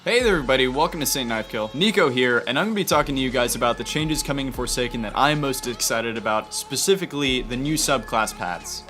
Hey there everybody, welcome to St. Knifekill. Nico here, and I'm going to be talking to you guys about the changes coming in Forsaken that I'm most excited about, specifically the new subclass paths.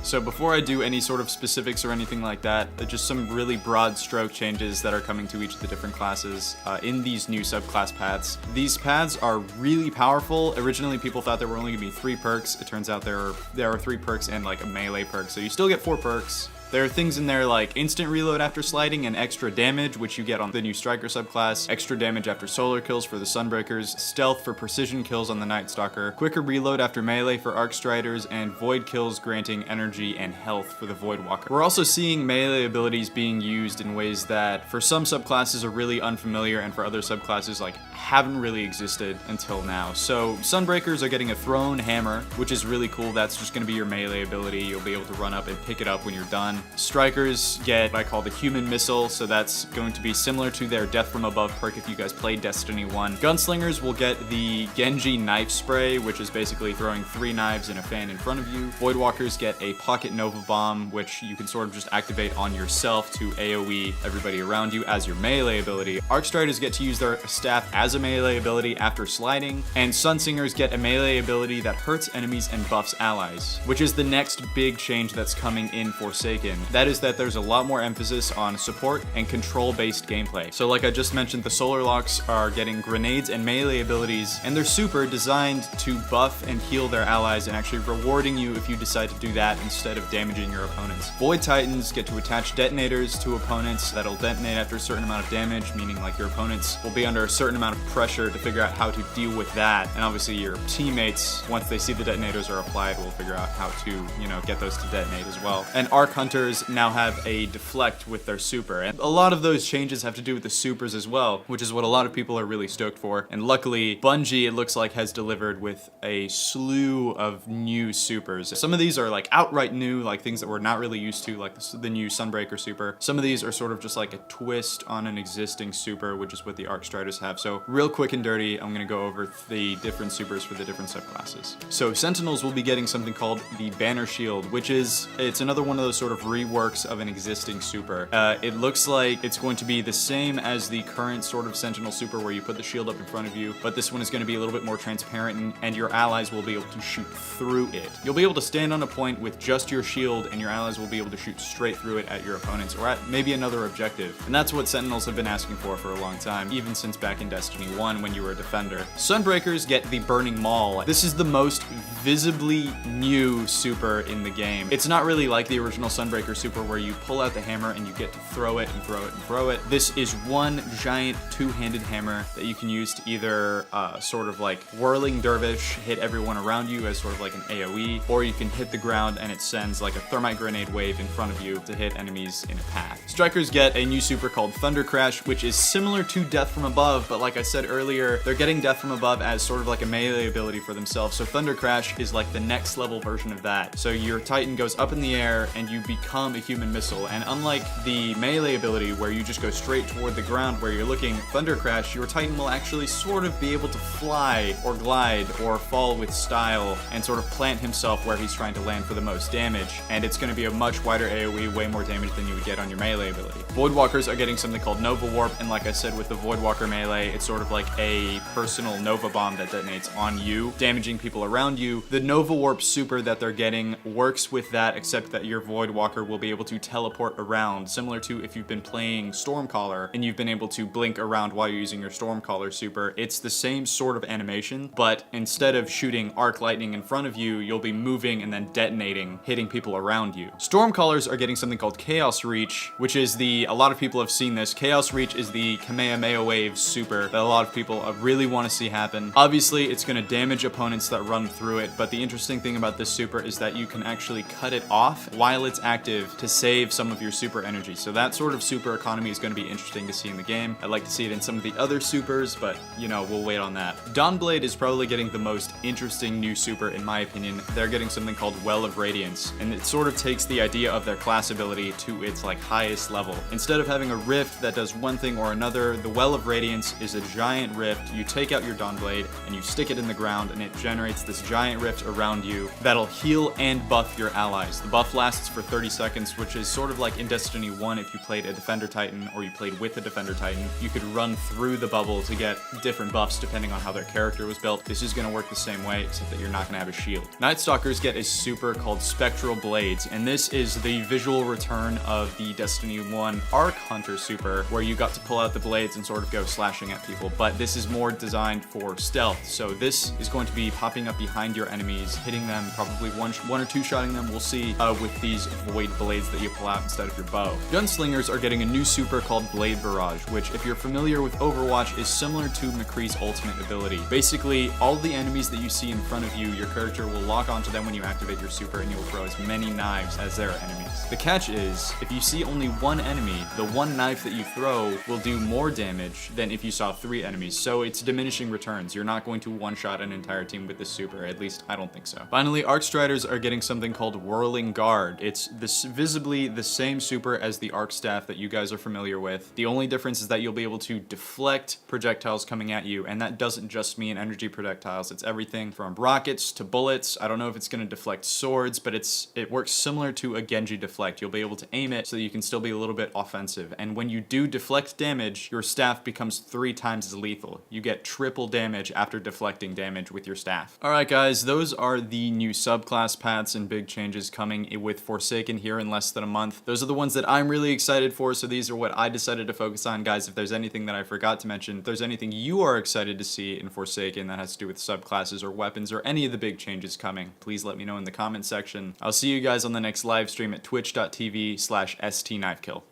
So before I do any sort of specifics or anything like that, just some really broad stroke changes that are coming to each of the different classes in these new subclass paths. These paths are really powerful. Originally people thought there were only going to be 3 perks. It turns out there are 3 perks and like a melee perk, so you still get 4 perks. There are things in there like instant reload after sliding and extra damage, which you get on the new Striker subclass, extra damage after solar kills for the Sunbreakers, stealth for precision kills on the Night Stalker, quicker reload after melee for Arc Striders, and void kills granting energy and health for the Void Walker. We're also seeing melee abilities being used in ways that for some subclasses are really unfamiliar and for other subclasses like haven't really existed until now. So Sunbreakers are getting a thrown hammer, which is really cool. That's just going to be your melee ability. You'll be able to run up and pick it up when you're done. Strikers get what I call the human missile, so that's going to be similar to their Death from Above perk if you guys played Destiny 1. Gunslingers will get the Genji knife spray, which is basically throwing 3 knives in a fan in front of you. Voidwalkers get a pocket nova bomb, which you can sort of just activate on yourself to AoE everybody around you as your melee ability. Arcstriders get to use their staff as a melee ability after sliding, and Sunsingers get a melee ability that hurts enemies and buffs allies, which is the next big change that's coming in Forsaken. That is that there's a lot more emphasis on support and control-based gameplay. So like I just mentioned, the Solar Locks are getting grenades and melee abilities, and they're super designed to buff and heal their allies and actually rewarding you if you decide to do that instead of damaging your opponents. Void Titans get to attach detonators to opponents that'll detonate after a certain amount of damage, meaning like your opponents will be under a certain amount of pressure to figure out how to deal with that, and obviously your teammates, once they see the detonators are applied, will figure out how to, get those to detonate as well. And Arc Hunters now have a deflect with their super, and a lot of those changes have to do with the supers as well, which is what a lot of people are really stoked for. And luckily Bungie, it looks like, has delivered with a slew of new supers. Some of these are like outright new, like things that we're not really used to, like the new Sunbreaker super. Some of these are sort of just like a twist on an existing super, which is what the Arc Striders have. So real quick and dirty, I'm gonna go over the different supers for the different subclasses. So Sentinels will be getting something called the Banner Shield, which is, it's another one of those sort of reworks of an existing super. It looks like it's going to be the same as the current sort of Sentinel super where you put the shield up in front of you, but this one is going to be a little bit more transparent and your allies will be able to shoot through it. You'll be able to stand on a point with just your shield and your allies will be able to shoot straight through it at your opponents or at maybe another objective. And that's what Sentinels have been asking for a long time, even since back in Destiny 1 when you were a defender. Sunbreakers get the Burning Maul. This is the most visibly new super in the game. It's not really like the original Sunbreaker super where you pull out the hammer and you get to throw it and throw it and throw it. This is one giant 2-handed hammer that you can use to either sort of like Whirling Dervish, hit everyone around you as sort of like an AoE, or you can hit the ground and it sends like a thermite grenade wave in front of you to hit enemies in a path. Strikers get a new super called Thunder Crash, which is similar to Death from Above, but like I said earlier, they're getting Death from Above as sort of like a melee ability for themselves. So Thunder Crash is like the next level version of that. So your Titan goes up in the air and you become a human missile, and unlike the melee ability where you just go straight toward the ground where you're looking, Thunder Crash, your Titan will actually sort of be able to fly or glide or fall with style and sort of plant himself where he's trying to land for the most damage, and it's going to be a much wider AoE, way more damage than you would get on your melee ability. Voidwalkers are getting something called Nova Warp, and like I said with the Voidwalker melee, it's sort of like a personal Nova bomb that detonates on you, damaging people around you. The Nova Warp super that they're getting works with that, except that your Voidwalker will be able to teleport around, similar to if you've been playing Stormcaller and you've been able to blink around while you're using your Stormcaller super. It's the same sort of animation, but instead of shooting arc lightning in front of you, you'll be moving and then detonating, hitting people around you. Stormcallers are getting something called Chaos Reach, which is a lot of people have seen this. Chaos Reach is the Kamehameha Wave super that a lot of people really want to see happen. Obviously, it's going to damage opponents that run through it, but the interesting thing about this super is that you can actually cut it off while it's active active to save some of your super energy. So that sort of super economy is going to be interesting to see in the game. I'd like to see it in some of the other supers, but you know, we'll wait on that. Dawnblade is probably getting the most interesting new super in my opinion. They're getting something called Well of Radiance, and it sort of takes the idea of their class ability to its like highest level. Instead of having a rift that does one thing or another, the Well of Radiance is a giant rift. You take out your Dawnblade and you stick it in the ground, and it generates this giant rift around you that'll heal and buff your allies. The buff lasts for 30 seconds, which is sort of like in Destiny 1 if you played a Defender Titan or you played with a Defender Titan. You could run through the bubble to get different buffs depending on how their character was built. This is going to work the same way, except that you're not going to have a shield. Night Stalkers get a super called Spectral Blades, and this is the visual return of the Destiny 1 Arc Hunter super, where you got to pull out the blades and sort of go slashing at people, but this is more designed for stealth. So this is going to be popping up behind your enemies, hitting them, probably one or two shotting them, we'll see, with these void blades that you pull out instead of your bow. Gunslingers are getting a new super called Blade Barrage, which if you're familiar with Overwatch is similar to McCree's ultimate ability. Basically, all the enemies that you see in front of you, your character will lock onto them when you activate your super, and you will throw as many knives as there are enemies. The catch is, if you see only one enemy, the one knife that you throw will do more damage than if you saw 3 enemies, so it's diminishing returns. You're not going to one-shot an entire team with this super, at least I don't think so. Finally, Arc Striders are getting something called Whirling Guard. It's visibly the same super as the Arc Staff that you guys are familiar with. The only difference is that you'll be able to deflect projectiles coming at you, and that doesn't just mean energy projectiles. It's everything from rockets to bullets. I don't know if it's going to deflect swords, but it works similar to a Genji deflect. You'll be able to aim it so that you can still be a little bit offensive, and when you do deflect damage, your staff becomes 3 times as lethal. You get triple damage after deflecting damage with your staff. Alright guys, those are the new subclass paths and big changes coming with Forsaken here in less than a month. Those are the ones that I'm really excited for, so these are what I decided to focus on. Guys, if there's anything that I forgot to mention, if there's anything you are excited to see in Forsaken that has to do with subclasses or weapons or any of the big changes coming, please let me know in the comment section. I'll see you guys on the next live stream at twitch.tv/stknifekill.